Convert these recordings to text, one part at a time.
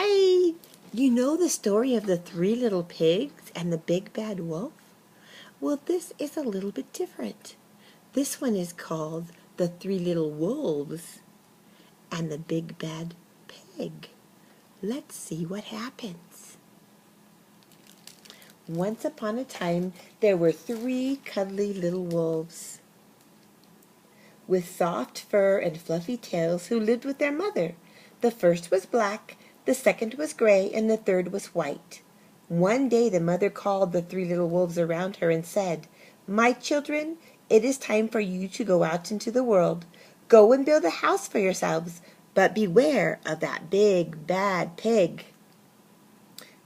Hi! You know the story of the three little pigs and the big bad wolf? Well, this is a little bit different. This one is called The Three Little Wolves and the Big Bad Pig. Let's see what happens. Once upon a time, there were three cuddly little wolves with soft fur and fluffy tails who lived with their mother. The first was black, the second was gray, and the third was white. One day the mother called the three little wolves around her and said, "My children, it is time for you to go out into the world. Go and build a house for yourselves, but beware of that big, bad pig."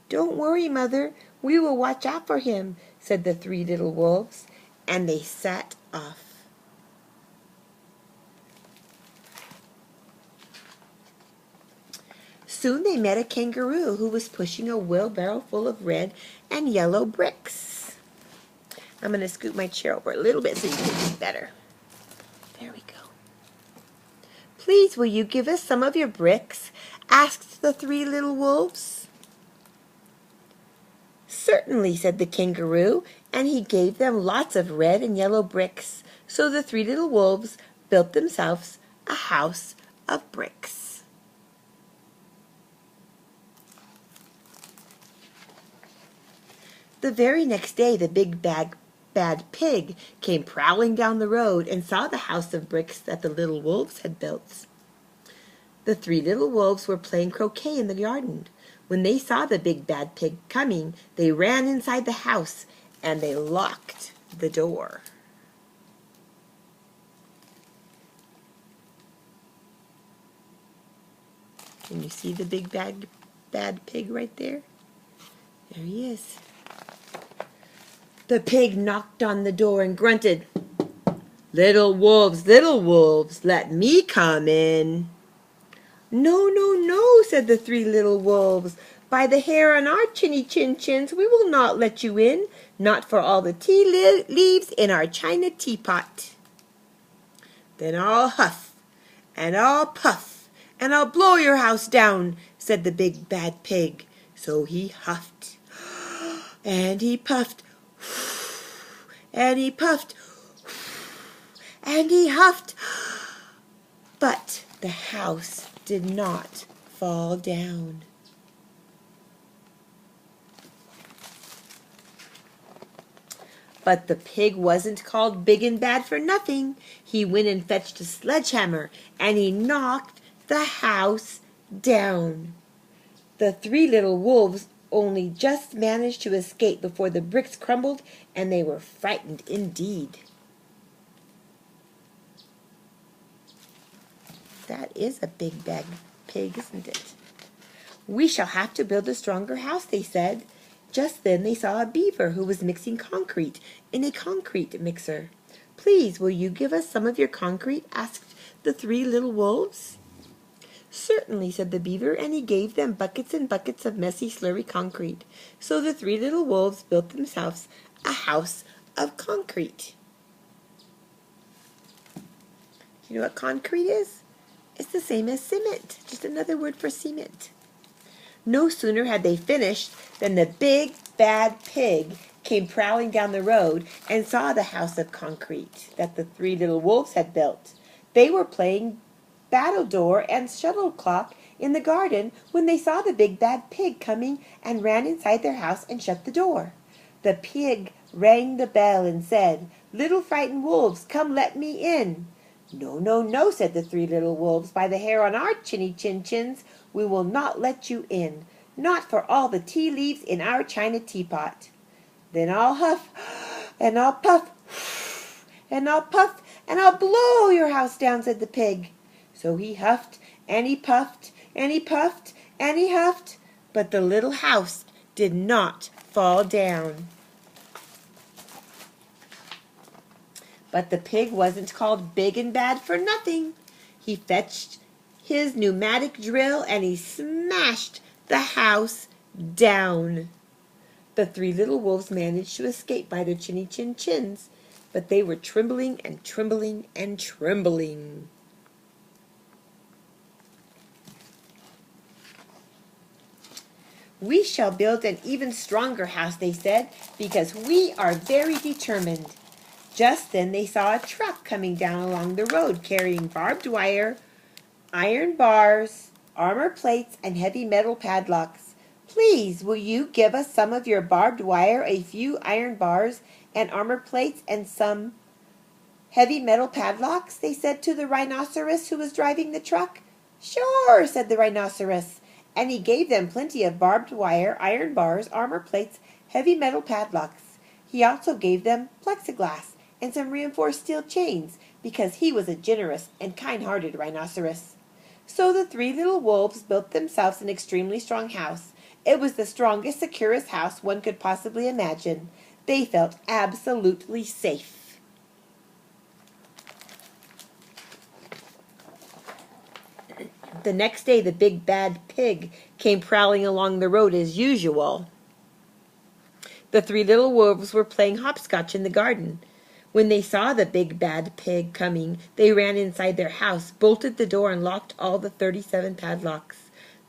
"Don't worry, Mother, we will watch out for him," said the three little wolves, and they set off. Soon they met a kangaroo who was pushing a wheelbarrow full of red and yellow bricks. I'm going to scoot my chair over a little bit so you can see better. There we go. "Please, will you give us some of your bricks?" asked the three little wolves. "Certainly," said the kangaroo, and he gave them lots of red and yellow bricks. So the three little wolves built themselves a house of bricks. The very next day the big bad pig came prowling down the road and saw the house of bricks that the little wolves had built. The three little wolves were playing croquet in the garden. When they saw the big bad pig coming, they ran inside the house and they locked the door. Can you see the big bad pig right there? There he is. The pig knocked on the door and grunted, little wolves, let me come in." "No, no, no," said the three little wolves. "By the hair on our chins, we will not let you in, not for all the tea leaves in our china teapot." "Then I'll huff, and I'll puff, and I'll blow your house down," said the big bad pig. So he huffed, and he puffed, and he puffed, and he huffed, but the house did not fall down. But the pig wasn't called big and bad for nothing. He went and fetched a sledgehammer, and he knocked the house down. The three little wolves only just managed to escape before the bricks crumbled, and they were frightened indeed. That is a big bad pig, isn't it? "We shall have to build a stronger house," they said. Just then they saw a beaver who was mixing concrete in a concrete mixer. "Please, will you give us some of your concrete?" asked the three little wolves. "Certainly," said the beaver, and he gave them buckets and buckets of messy, slurry concrete. So the three little wolves built themselves a house of concrete. You know what concrete is? It's the same as cement, just another word for cement. No sooner had they finished than the big bad pig came prowling down the road and saw the house of concrete that the three little wolves had built. They were playing battledore and shuttlecock in the garden when they saw the big bad pig coming and ran inside their house and shut the door. The pig rang the bell and said, "Little frightened wolves, come let me in." "No, no, no," said the three little wolves. "By the hair on our chins, we will not let you in, not for all the tea leaves in our china teapot." "Then I'll huff, and I'll puff, and I'll puff, and I'll blow your house down," said the pig. So he huffed, and he puffed, and he puffed, and he huffed, but the little house did not fall down. But the pig wasn't called big and bad for nothing. He fetched his pneumatic drill and he smashed the house down. The three little wolves managed to escape by their chins, but they were trembling and trembling and trembling. "We shall build an even stronger house," they said, "because we are very determined." Just then they saw a truck coming down along the road carrying barbed wire, iron bars, armor plates, and heavy metal padlocks. "Please, will you give us some of your barbed wire, a few iron bars and armor plates, and some heavy metal padlocks?" they said to the rhinoceros who was driving the truck. "Sure," said the rhinoceros, and he gave them plenty of barbed wire, iron bars, armor plates, heavy metal padlocks. He also gave them plexiglass and some reinforced steel chains, because he was a generous and kind-hearted rhinoceros. So the three little wolves built themselves an extremely strong house. It was the strongest, securest house one could possibly imagine. They felt absolutely safe. The next day, the big bad pig came prowling along the road as usual. The three little wolves were playing hopscotch in the garden. When they saw the big bad pig coming, they ran inside their house, bolted the door, and locked all the 37 padlocks.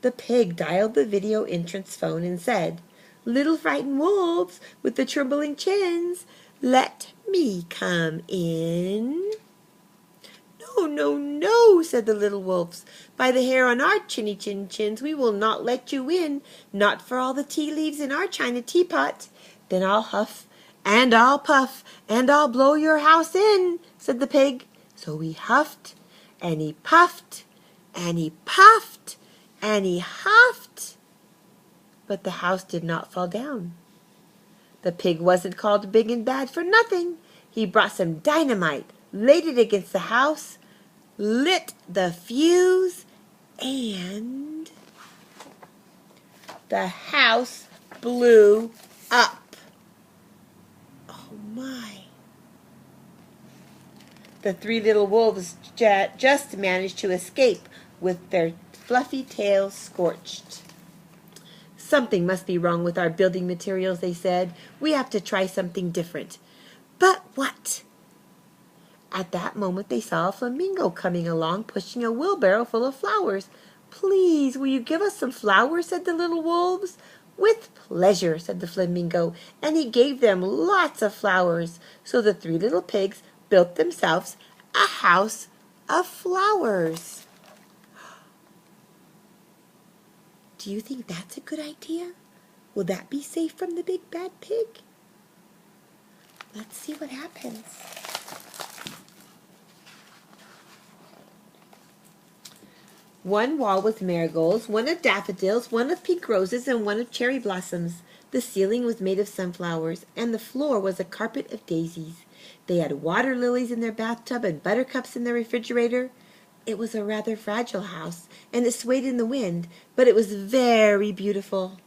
The pig dialed the video entrance phone and said, "Little frightened wolves with the trembling chins, let me come in." "No, no, no," said the little wolves. "By the hair on our chinny chin chins, we will not let you in, not for all the tea leaves in our china teapot." "Then I'll huff, and I'll puff, and I'll blow your house in," said the pig. So he huffed, and he puffed, and he puffed, and he huffed. But the house did not fall down. The pig wasn't called big and bad for nothing. He brought some dynamite, laid it against the house, lit the fuse, and the house blew up. Oh my. The three little wolves just managed to escape with their fluffy tails scorched. "Something must be wrong with our building materials," they said. "We have to try something different." "But what?" At that moment they saw a flamingo coming along, pushing a wheelbarrow full of flowers. "Please, will you give us some flowers?" said the little wolves. "With pleasure," said the flamingo, and he gave them lots of flowers. So the three little pigs built themselves a house of flowers. Do you think that's a good idea? Will that be safe from the big bad pig? Let's see what happens. One wall was marigolds, one of daffodils, one of pink roses, and one of cherry blossoms. The ceiling was made of sunflowers, and the floor was a carpet of daisies. They had water lilies in their bathtub and buttercups in their refrigerator. It was a rather fragile house, and it swayed in the wind, but it was very beautiful.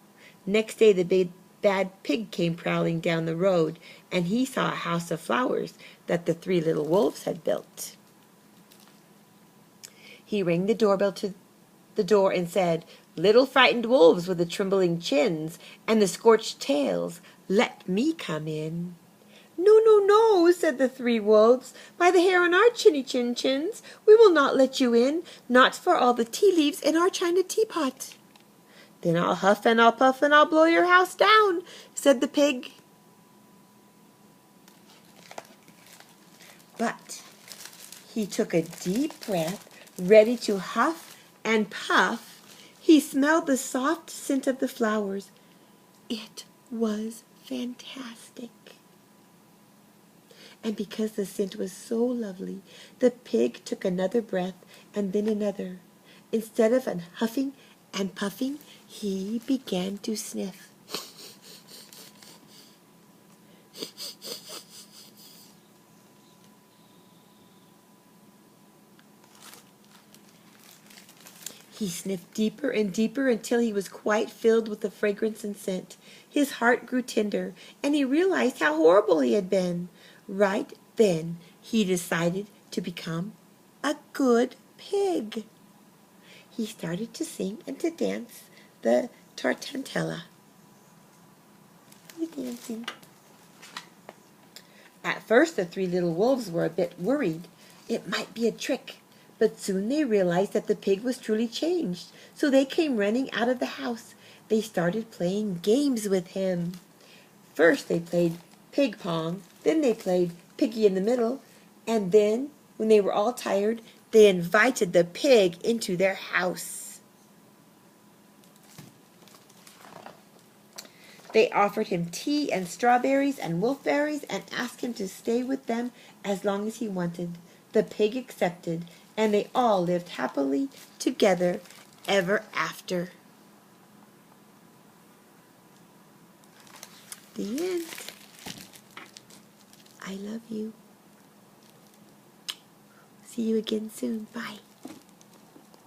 Next day the big bad pig came prowling down the road, and he saw a house of flowers that the three little wolves had built. He rang the doorbell to the door and said, "Little frightened wolves with the trembling chins and the scorched tails, let me come in." "No, no, no," said the three wolves. "By the hair on our chinny chin chins, we will not let you in, not for all the tea leaves in our china teapot." "Then I'll huff and I'll puff and I'll blow your house down," said the pig. But he took a deep breath, ready to huff and puff. He smelled the soft scent of the flowers. It was fantastic. And because the scent was so lovely, the pig took another breath and then another. Instead of huffing and puffing, he began to sniff. He sniffed deeper and deeper until he was quite filled with the fragrance and scent. His heart grew tender, and he realized how horrible he had been. Right then, he decided to become a good pig. He started to sing and to dance the tarantella. He's dancing. At first, the three little wolves were a bit worried. It might be a trick. But soon they realized that the pig was truly changed, so they came running out of the house. they started playing games with him. First they played pig pong, then they played piggy in the middle, and then, when they were all tired, they invited the pig into their house. They offered him tea and strawberries and wolfberries and asked him to stay with them as long as he wanted. The pig accepted, and they all lived happily together ever after. The end. I love you. See you again soon. Bye.